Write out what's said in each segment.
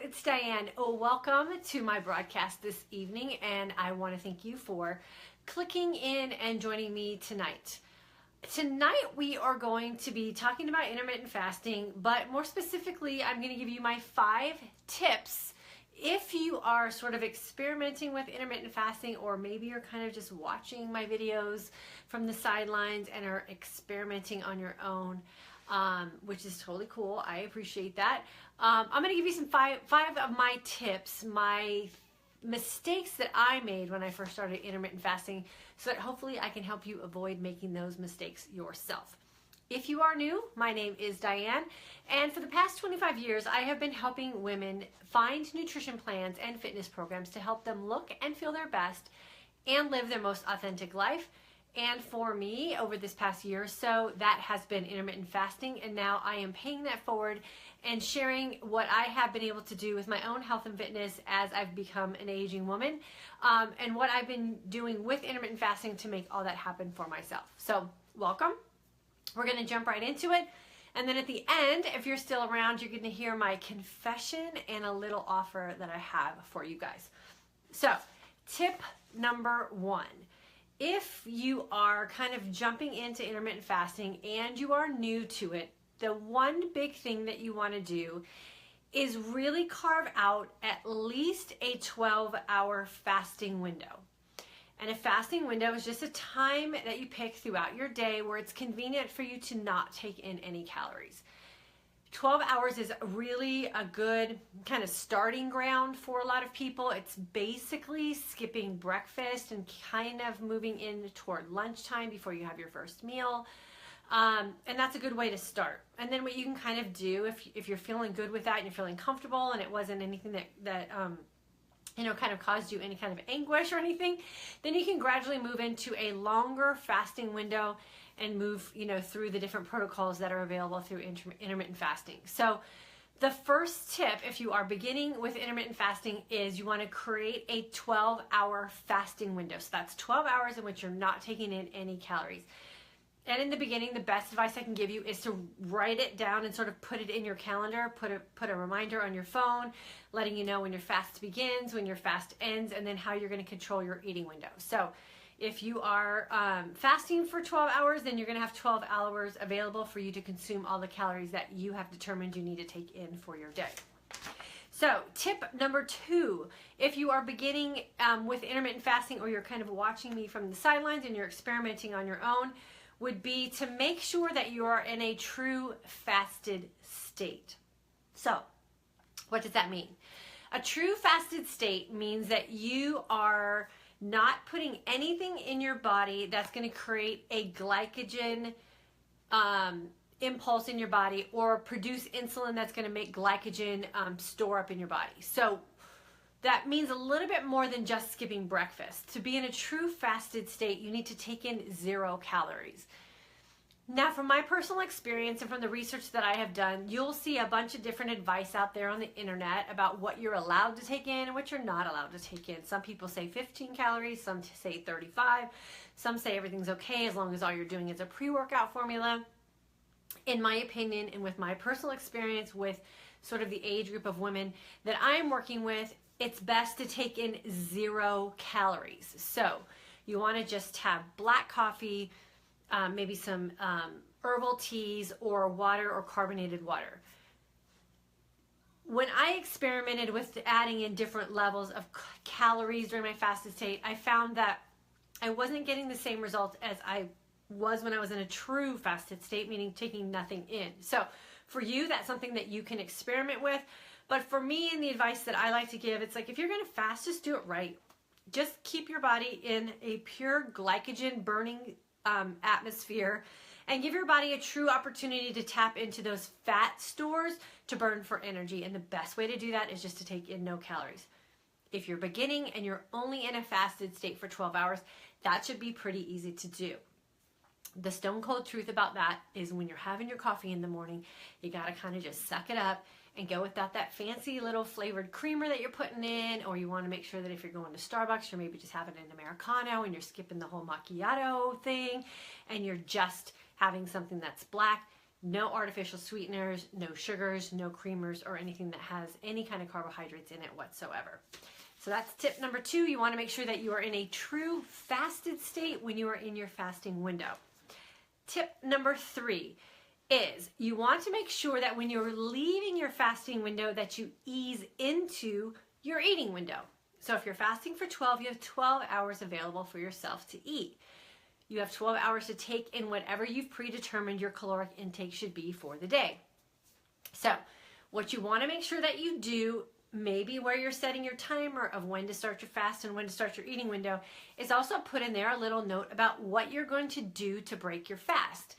it's Diane. Welcome to my broadcast this evening, and I want to thank you for clicking in and joining me tonight. Tonight we are going to be talking about intermittent fasting, but more specifically, I'm going to give you my 5 tips if you are sort of experimenting with intermittent fasting, or maybe you're kind of just watching my videos from the sidelines and are experimenting on your own. Which is totally cool. I appreciate that. I'm going to give you some five of my tips, my mistakes that I made when I first started intermittent fasting, so that hopefully I can help you avoid making those mistakes yourself. If you are new, my name is Diane, and for the past 25 years, I have been helping women find nutrition plans and fitness programs to help them look and feel their best and live their most authentic life. And for me, over this past year or so, that has been intermittent fasting, and now I am paying that forward and sharing what I have been able to do with my own health and fitness as I've become an aging woman, and what I've been doing with intermittent fasting to make all that happen for myself. So, welcome. We're going to jump right into it, and then at the end, if you're still around, you're going to hear my confession and a little offer that I have for you guys. So, tip number 1. If you are kind of jumping into intermittent fasting and you are new to it, the one big thing that you want to do is really carve out at least a 12-hour fasting window. And a fasting window is just a time that you pick throughout your day where it's convenient for you to not take in any calories. 12 hours is really a good kind of starting ground for a lot of people. It's basically skipping breakfast and kind of moving in toward lunchtime before you have your first meal. And that's a good way to start. And then what you can kind of do, if you're feeling good with that and you're feeling comfortable and it wasn't anything that kind of caused you any kind of anguish or anything, then you can gradually move into a longer fasting window and move, through the different protocols that are available through intermittent fasting. So the first tip, if you are beginning with intermittent fasting, is you want to create a 12-hour fasting window. So that's 12 hours in which you're not taking in any calories. And in the beginning, the best advice I can give you is to write it down and sort of put it in your calendar, put a reminder on your phone, letting you know when your fast begins, when your fast ends, and then how you're going to control your eating window. So if you are fasting for 12 hours, then you're going to have 12 hours available for you to consume all the calories that you have determined you need to take in for your day. So tip number 2, if you are beginning with intermittent fasting, or you're kind of watching me from the sidelines and you're experimenting on your own, would be to make sure that you are in a true fasted state. So what does that mean? A true fasted state means that you are not putting anything in your body that's going to create a glycogen impulse in your body, or produce insulin that's going to make glycogen store up in your body. So that means a little bit more than just skipping breakfast. To be in a true fasted state, you need to take in 0 calories. Now, from my personal experience and from the research that I have done, you'll see a bunch of different advice out there on the internet about what you're allowed to take in and what you're not allowed to take in. Some people say 15 calories, some say 35, some say everything's okay as long as all you're doing is a pre-workout formula. In my opinion, and with my personal experience with sort of the age group of women that I'm working with, it's best to take in 0 calories. So you want to just have black coffee, maybe some herbal teas, or water, or carbonated water. When I experimented with adding in different levels of calories during my fasted state, I found that I wasn't getting the same results as I was when I was in a true fasted state, meaning taking nothing in. So for you, that's something that you can experiment with. But for me, and the advice that I like to give, it's like, if you're going to fast, just do it right. Just keep your body in a pure glycogen burning atmosphere, and give your body a true opportunity to tap into those fat stores to burn for energy. And the best way to do that is just to take in no calories. If you're beginning and you're only in a fasted state for 12 hours, that should be pretty easy to do. The stone cold truth about that is, when you're having your coffee in the morning, you got to kind of just suck it up and go without that fancy little flavored creamer that you're putting in, or you want to make sure that if you're going to Starbucks, you're maybe just having an Americano and you're skipping the whole macchiato thing and you're just having something that's black. No artificial sweeteners, no sugars, no creamers, or anything that has any kind of carbohydrates in it whatsoever. So that's tip number 2. You want to make sure that you are in a true fasted state when you are in your fasting window. Tip number 3 is you want to make sure that when you're leaving your fasting window that you ease into your eating window. So if you're fasting for 12, you have 12 hours available for yourself to eat. You have 12 hours to take in whatever you've predetermined your caloric intake should be for the day. So what you want to make sure that you do, maybe where you're setting your timer of when to start your fast and when to start your eating window, is also put in there a little note about what you're going to do to break your fast.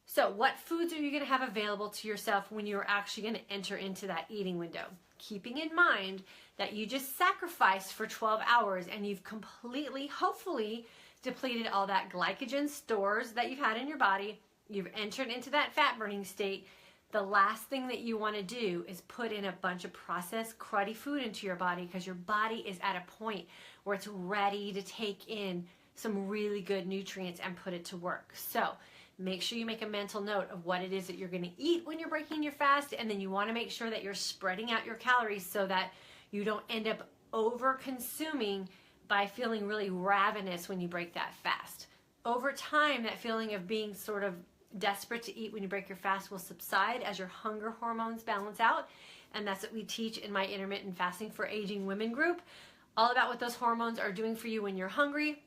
So what foods are you going to have available to yourself when you're actually going to enter into that eating window? Keeping in mind that you just sacrificed for 12 hours and you've completely, hopefully, depleted all that glycogen stores that you've had in your body. You've entered into that fat burning state. The last thing that you want to do is put in a bunch of processed cruddy food into your body, because your body is at a point where it's ready to take in some really good nutrients and put it to work. So make sure you make a mental note of what it is that you're going to eat when you're breaking your fast, and then you want to make sure that you're spreading out your calories so that you don't end up over consuming by feeling really ravenous when you break that fast. Over time, that feeling of being sort of desperate to eat when you break your fast will subside as your hunger hormones balance out. And that's what we teach in my Intermittent Fasting for Aging Women group, all about what those hormones are doing for you when you're hungry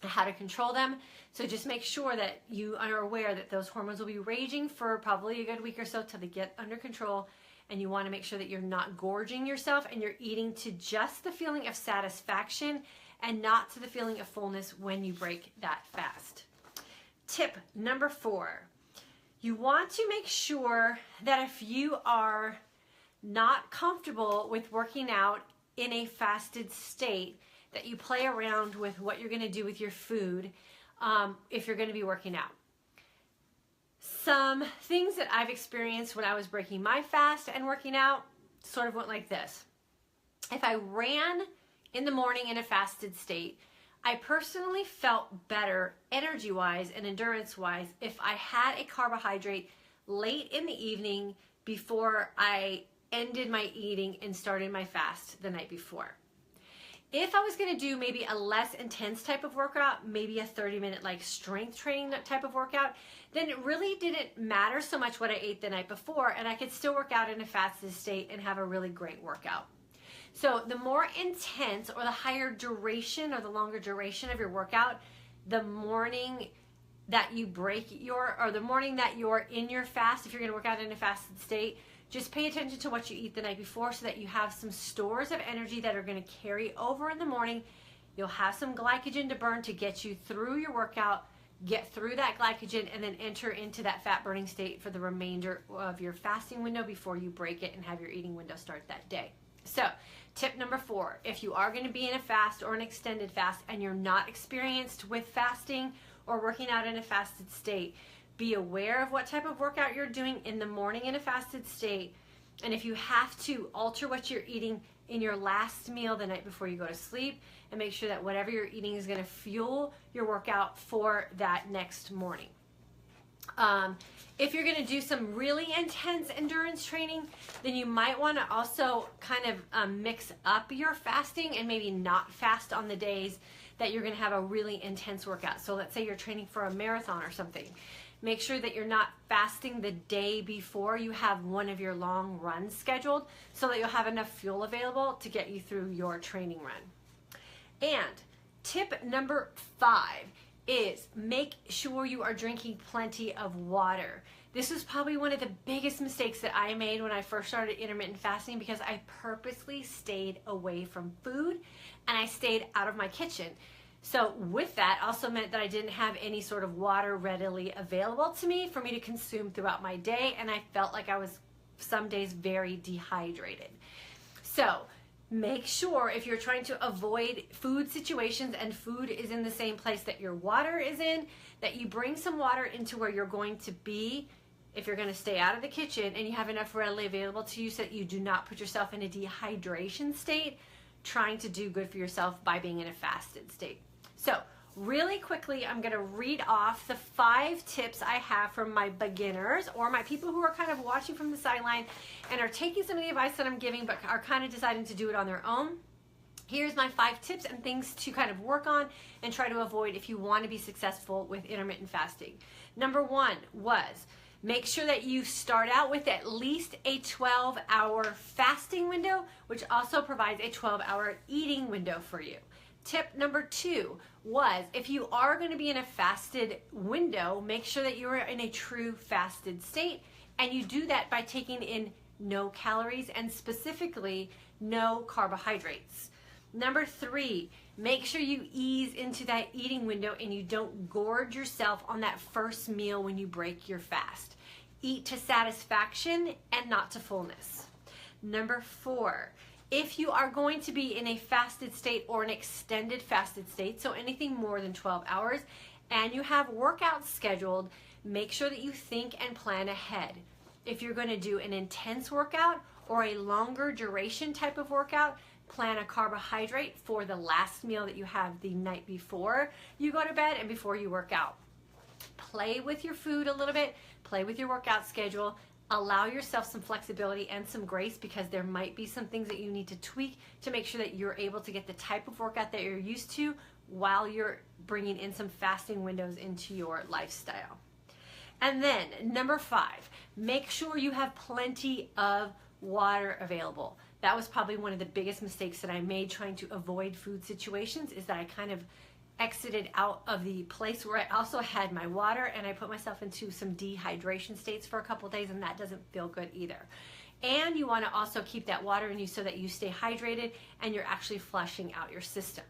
and how to control them. So just make sure that you are aware that those hormones will be raging for probably a good week or so till they get under control. And you want to make sure that you're not gorging yourself and you're eating to just the feeling of satisfaction and not to the feeling of fullness when you break that fast. Tip number 4, you want to make sure that if you are not comfortable with working out in a fasted state, that you play around with what you're going to do with your food if you're going to be working out. Some things that I've experienced when I was breaking my fast and working out sort of went like this. If I ran in the morning in a fasted state, I personally felt better energy-wise and endurance-wise if I had a carbohydrate late in the evening before I ended my eating and started my fast the night before. If I was going to do maybe a less intense type of workout, maybe a 30-minute like strength training type of workout, then it really didn't matter so much what I ate the night before, and I could still work out in a fasted state and have a really great workout. So the more intense or the higher duration or the longer duration of your workout, the morning that you break your, or the morning that you're in your fast, if you're going to work out in a fasted state, just pay attention to what you eat the night before so that you have some stores of energy that are going to carry over in the morning. You'll have some glycogen to burn to get you through your workout, get through that glycogen, and then enter into that fat burning state for the remainder of your fasting window before you break it and have your eating window start that day. So tip number 4, if you are going to be in a fast or an extended fast and you're not experienced with fasting or working out in a fasted state, be aware of what type of workout you're doing in the morning in a fasted state. And if you have to, alter what you're eating in your last meal the night before you go to sleep, and make sure that whatever you're eating is going to fuel your workout for that next morning. If you're going to do some really intense endurance training, then you might want to also kind of mix up your fasting and maybe not fast on the days that you're going to have a really intense workout. So let's say you're training for a marathon or something. Make sure that you're not fasting the day before you have one of your long runs scheduled, so that you'll have enough fuel available to get you through your training run. And tip number 5 is make sure you are drinking plenty of water. This was probably one of the biggest mistakes that I made when I first started intermittent fasting, because I purposely stayed away from food and I stayed out of my kitchen. So with that also meant that I didn't have any sort of water readily available to me for me to consume throughout my day, and I felt like I was some days very dehydrated. So make sure if you're trying to avoid food situations and food is in the same place that your water is in, that you bring some water into where you're going to be if you're going to stay out of the kitchen, and you have enough readily available to you so that you do not put yourself in a dehydration state trying to do good for yourself by being in a fasted state. So Really quickly, I'm going to read off the 5 tips I have from my beginners or my people who are kind of watching from the sideline and are taking some of the advice that I'm giving but are kind of deciding to do it on their own. Here's my 5 tips and things to kind of work on and try to avoid if you want to be successful with intermittent fasting. Number 1 was make sure that you start out with at least a 12-hour fasting window, which also provides a 12-hour eating window for you. Tip number 2 was if you are going to be in a fasted window, make sure that you're in a true fasted state, and you do that by taking in no calories and specifically no carbohydrates. Number 3, make sure you ease into that eating window and you don't gorge yourself on that first meal when you break your fast. Eat to satisfaction and not to fullness. Number 4, if you are going to be in a fasted state or an extended fasted state, so anything more than 12 hours, and you have workouts scheduled, make sure that you think and plan ahead. If you're going to do an intense workout or a longer duration type of workout, plan a carbohydrate for the last meal that you have the night before you go to bed and before you work out. Play with your food a little bit, play with your workout schedule, allow yourself some flexibility and some grace because there might be some things that you need to tweak to make sure that you're able to get the type of workout that you're used to while you're bringing in some fasting windows into your lifestyle. And then number 5, make sure you have plenty of water available. That was probably one of the biggest mistakes that I made trying to avoid food situations, is that I kind of exited out of the place where I also had my water, and I put myself into some dehydration states for a couple of days, and that doesn't feel good either. And you want to also keep that water in you so that you stay hydrated and you're actually flushing out your system.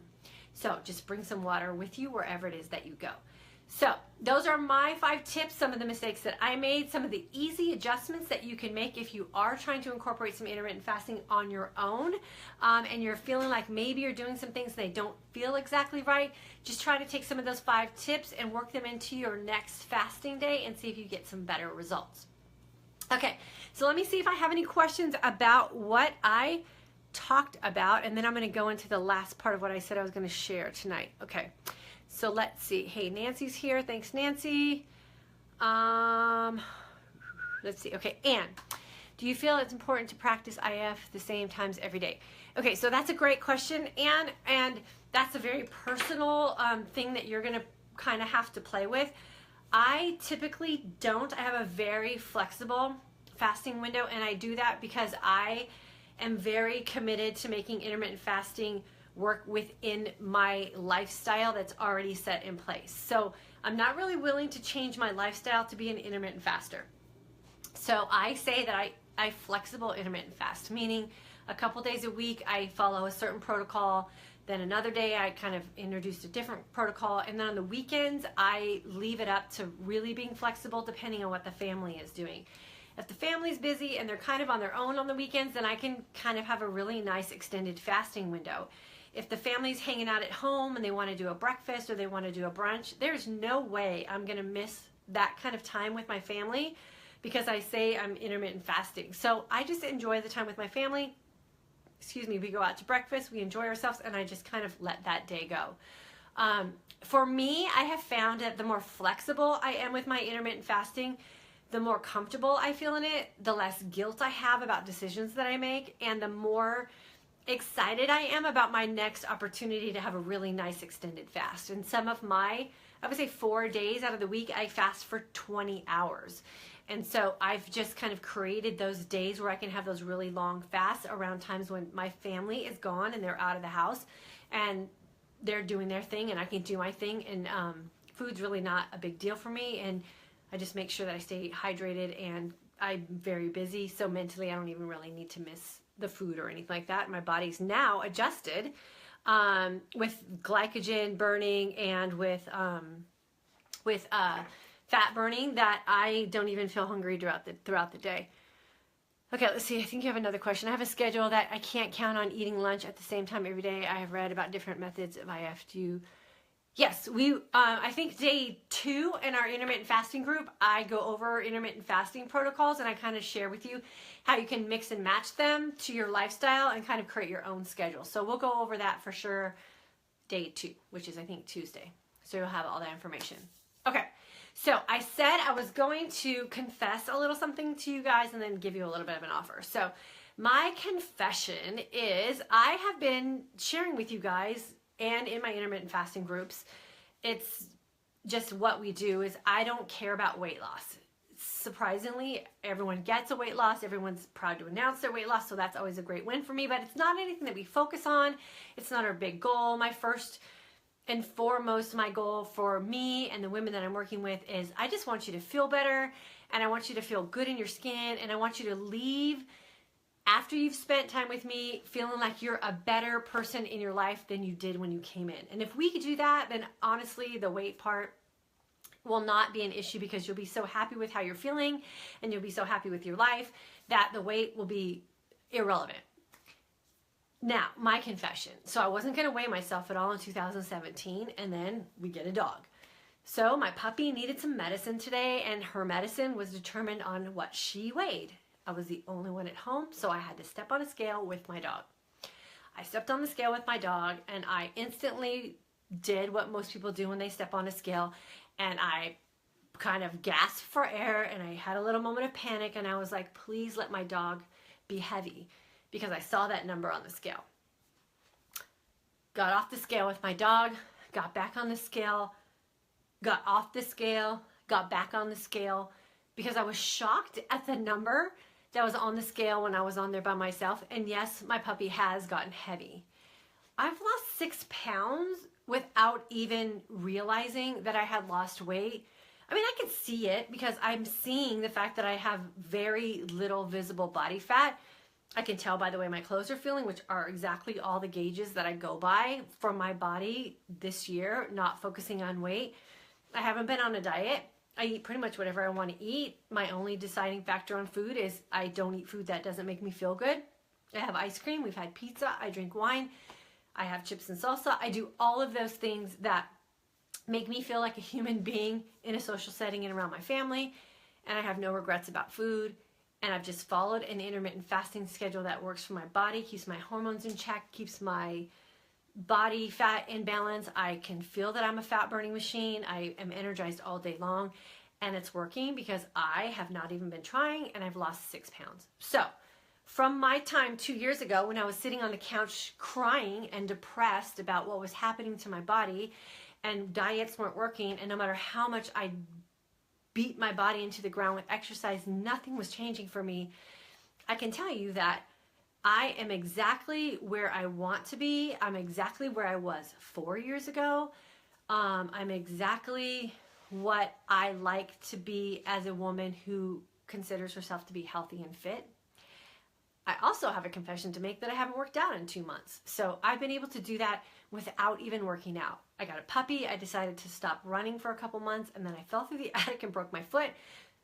So just bring some water with you wherever it is that you go. So those are my 5 tips, some of the mistakes that I made, some of the easy adjustments that you can make if you are trying to incorporate some intermittent fasting on your own, and you're feeling like maybe you're doing some things and they don't feel exactly right. Just try to take some of those 5 tips and work them into your next fasting day and see if you get some better results. Okay, so let me see if I have any questions about what I talked about, and then I'm going to go into the last part of what I said I was going to share tonight. Okay. So let's see. Hey, Nancy's here. Thanks, Nancy. Let's see. Okay, Anne, do you feel it's important to practice IF the same times every day? Okay, so that's a great question, Anne, and that's a very personal thing that you're going to kind of have to play with. I typically don't. I have a very flexible fasting window, and I do that because I am very committed to making intermittent fasting work within my lifestyle that's already set in place. So I'm not really willing to change my lifestyle to be an intermittent faster. So I say that I flexible intermittent fast, meaning a couple days a week I follow a certain protocol, then another day I kind of introduced a different protocol, and then on the weekends I leave it up to really being flexible depending on what the family is doing. If the family's busy and they're kind of on their own on the weekends, then I can kind of have a really nice extended fasting window. If the family's hanging out at home and they want to do a breakfast or they want to do a brunch, there's no way I'm going to miss that kind of time with my family because I say I'm intermittent fasting. So I just enjoy the time with my family. We go out to breakfast, we enjoy ourselves, and I just kind of let that day go. For me, I have found that the more flexible I am with my intermittent fasting, the more comfortable I feel in it, the less guilt I have about decisions that I make, and the more excited I am about my next opportunity to have a really nice extended fast. And some of my, I would say 4 days out of the week, I fast for 20 hours. And so I've just kind of created those days where I can have those really long fasts around times when my family is gone and they're out of the house and they're doing their thing and I can do my thing. And food's really not a big deal for me. And I just make sure that I stay hydrated, and I'm very busy. So mentally, I don't even really need to miss the food or anything like that. My body's now adjusted with glycogen burning and with fat burning that I don't even feel hungry throughout the day. Okay, let's see. I think you have another question. I have a schedule that I can't count on eating lunch at the same time every day. I have read about different methods of IF. Yes, I think day 2 in our intermittent fasting group, I go over intermittent fasting protocols and I kind of share with you how you can mix and match them to your lifestyle and kind of create your own schedule. So we'll go over that for sure day 2, which is I think Tuesday. So you'll have all that information. Okay, so I said I was going to confess a little something to you guys and then give you a little bit of an offer. So my confession is I have been sharing with you guys and in my intermittent fasting groups, it's just what we do is I don't care about weight loss. Surprisingly, everyone gets a weight loss. Everyone's proud to announce their weight loss, so that's always a great win for me, but it's not anything that we focus on. It's not our big goal. My first and foremost, my goal for me and the women that I'm working with is I just want you to feel better, and I want you to feel good in your skin, and I want you to leave after you've spent time with me feeling like you're a better person in your life than you did when you came in. And if we could do that, then honestly, the weight part will not be an issue because you'll be so happy with how you're feeling and you'll be so happy with your life that the weight will be irrelevant. Now, my confession. So I wasn't going to weigh myself at all in 2017, and then we get a dog. So my puppy needed some medicine today, and her medicine was determined on what she weighed. I was the only one at home, so I had to step on a scale with my dog. I stepped on the scale with my dog, and I instantly did what most people do when they step on a scale, and I kind of gasped for air, and I had a little moment of panic, and I was like, please let my dog be heavy, because I saw that number on the scale. Got off the scale with my dog, got back on the scale, got off the scale, got back on the scale, because I was shocked at the number that was on the scale when I was on there by myself. And yes, my puppy has gotten heavy. I've lost 6 pounds without even realizing that I had lost weight. I mean, I can see it because I'm seeing the fact that I have very little visible body fat. I can tell by the way my clothes are feeling, which are exactly all the gauges that I go by for my body this year, not focusing on weight. I haven't been on a diet. I eat pretty much whatever I want to eat. My only deciding factor on food is I don't eat food that doesn't make me feel good. I have ice cream. We've had pizza. I drink wine. I have chips and salsa. I do all of those things that make me feel like a human being in a social setting and around my family. And I have no regrets about food. And I've just followed an intermittent fasting schedule that works for my body, keeps my hormones in check, keeps my body fat in balance. I can feel that I'm a fat burning machine. I am energized all day long, and it's working because I have not even been trying, and I've lost 6 pounds. So from my time 2 years ago when I was sitting on the couch crying and depressed about what was happening to my body and diets weren't working, and no matter how much I beat my body into the ground with exercise, nothing was changing for me. I can tell you that I am exactly where I want to be. I'm exactly where I was 4 years ago. I'm exactly what I like to be as a woman who considers herself to be healthy and fit. I also have a confession to make that I haven't worked out in 2 months. So I've been able to do that without even working out. I got a puppy. I decided to stop running for a couple months, and then I fell through the attic and broke my foot.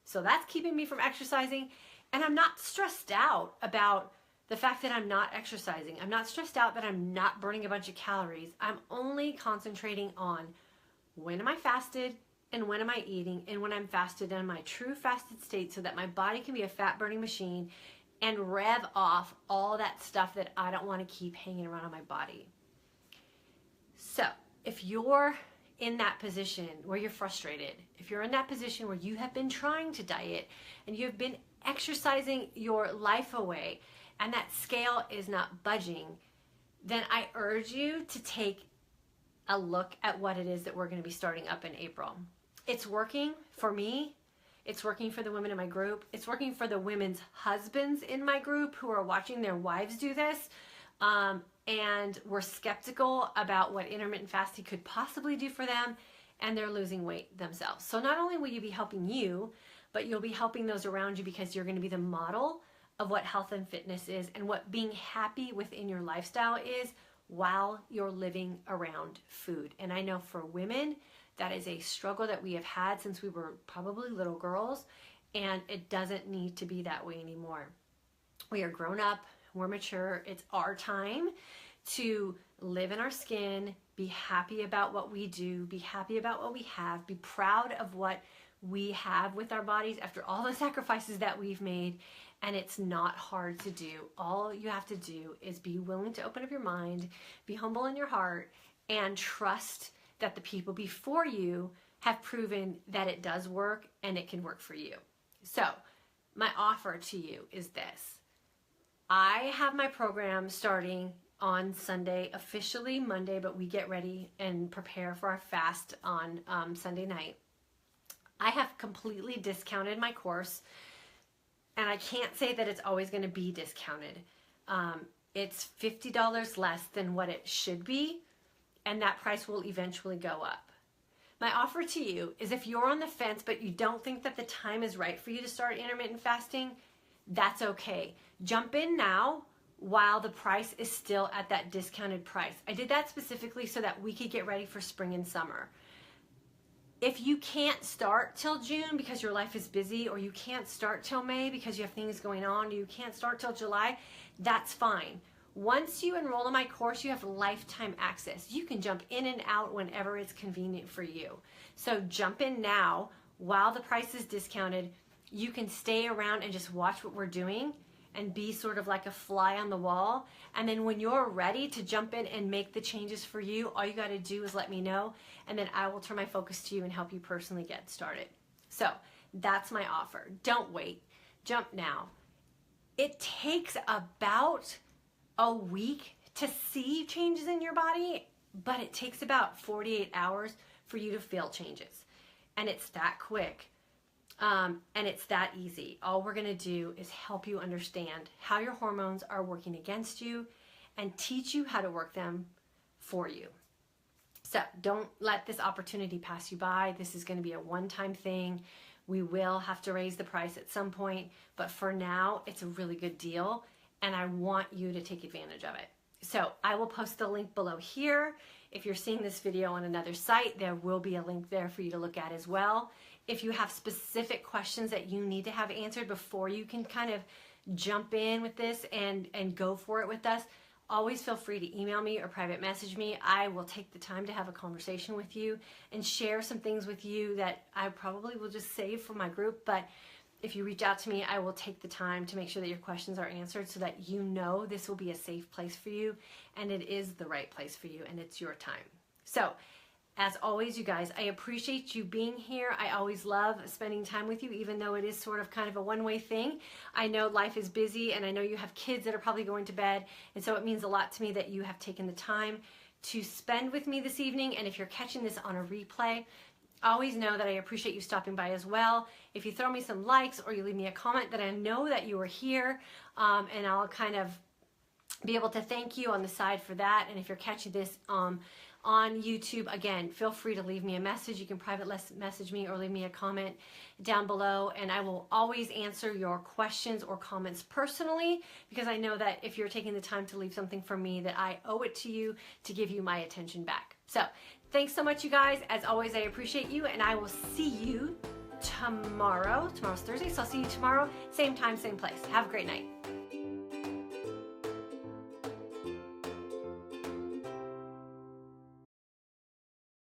So that's keeping me from exercising. And I'm not stressed out about the fact that I'm not exercising. I'm not stressed out that I'm not burning a bunch of calories. I'm only concentrating on when am I fasted and when am I eating, and when I'm fasted in my true fasted state so that my body can be a fat burning machine and rev off all that stuff that I don't want to keep hanging around on my body. So if you're in that position where you're frustrated, if you're in that position where you have been trying to diet and you've been exercising your life away and that scale is not budging, then I urge you to take a look at what it is that we're going to be starting up in April. It's working for me. It's working for the women in my group. It's working for the women's husbands in my group who are watching their wives do this. And we're skeptical about what intermittent fasting could possibly do for them, and they're losing weight themselves. So not only will you be helping you, but you'll be helping those around you because you're going to be the model of what health and fitness is and what being happy within your lifestyle is while you're living around food. And I know for women, that is a struggle that we have had since we were probably little girls, and it doesn't need to be that way anymore. We are grown up, we're mature, it's our time to live in our skin, be happy about what we do, be happy about what we have, be proud of what we have with our bodies after all the sacrifices that we've made, and it's not hard to do. All you have to do is be willing to open up your mind, be humble in your heart, and trust that the people before you have proven that it does work and it can work for you. So my offer to you is this. I have my program starting on Sunday, officially Monday, but we get ready and prepare for our fast on Sunday night. I have completely discounted my course, and I can't say that it's always going to be discounted. It's $50 less than what it should be, and that price will eventually go up. My offer to you is, if you're on the fence but you don't think that the time is right for you to start intermittent fasting, that's okay. Jump in now while the price is still at that discounted price. I did that specifically so that we could get ready for spring and summer. If you can't start till June because your life is busy, or you can't start till May because you have things going on, or you can't start till July, that's fine. Once you enroll in my course, you have lifetime access. You can jump in and out whenever it's convenient for you. So jump in now while the price is discounted. You can stay around and just watch what we're doing and be sort of like a fly on the wall. And then when you're ready to jump in and make the changes for you, all you got to do is let me know, and then I will turn my focus to you and help you personally get started. So that's my offer. Don't wait. Jump now. It takes about a week to see changes in your body, but it takes about 48 hours for you to feel changes. And it's that quick. And it's that easy. All we're going to do is help you understand how your hormones are working against you and teach you how to work them for you. So don't let this opportunity pass you by. This is going to be a one-time thing. We will have to raise the price at some point, but for now, it's a really good deal, and I want you to take advantage of it. So I will post the link below here. If you're seeing this video on another site, there will be a link there for you to look at as well. If you have specific questions that you need to have answered before you can kind of jump in with this and go for it with us, always feel free to email me or private message me. I will take the time to have a conversation with you and share some things with you that I probably will just save for my group. But if you reach out to me, I will take the time to make sure that your questions are answered so that you know this will be a safe place for you, and it is the right place for you, and it's your time. So as always, you guys, I appreciate you being here. I always love spending time with you, even though it is sort of kind of a one-way thing. I know life is busy, and I know you have kids that are probably going to bed, and so it means a lot to me that you have taken the time to spend with me this evening. And if you're catching this on a replay, always know that I appreciate you stopping by as well. If you throw me some likes or you leave me a comment, that I know that you are here, and I'll kind of be able to thank you on the side for that. And if you're catching this on YouTube, again, feel free to leave me a message. You can private message me or leave me a comment down below, and I will always answer your questions or comments personally, because I know that if you're taking the time to leave something for me, that I owe it to you to give you my attention back. So thanks so much, you guys. As always, I appreciate you, and I will see you tomorrow. Tomorrow's Thursday, so I'll see you tomorrow. Same time, same place. Have a great night.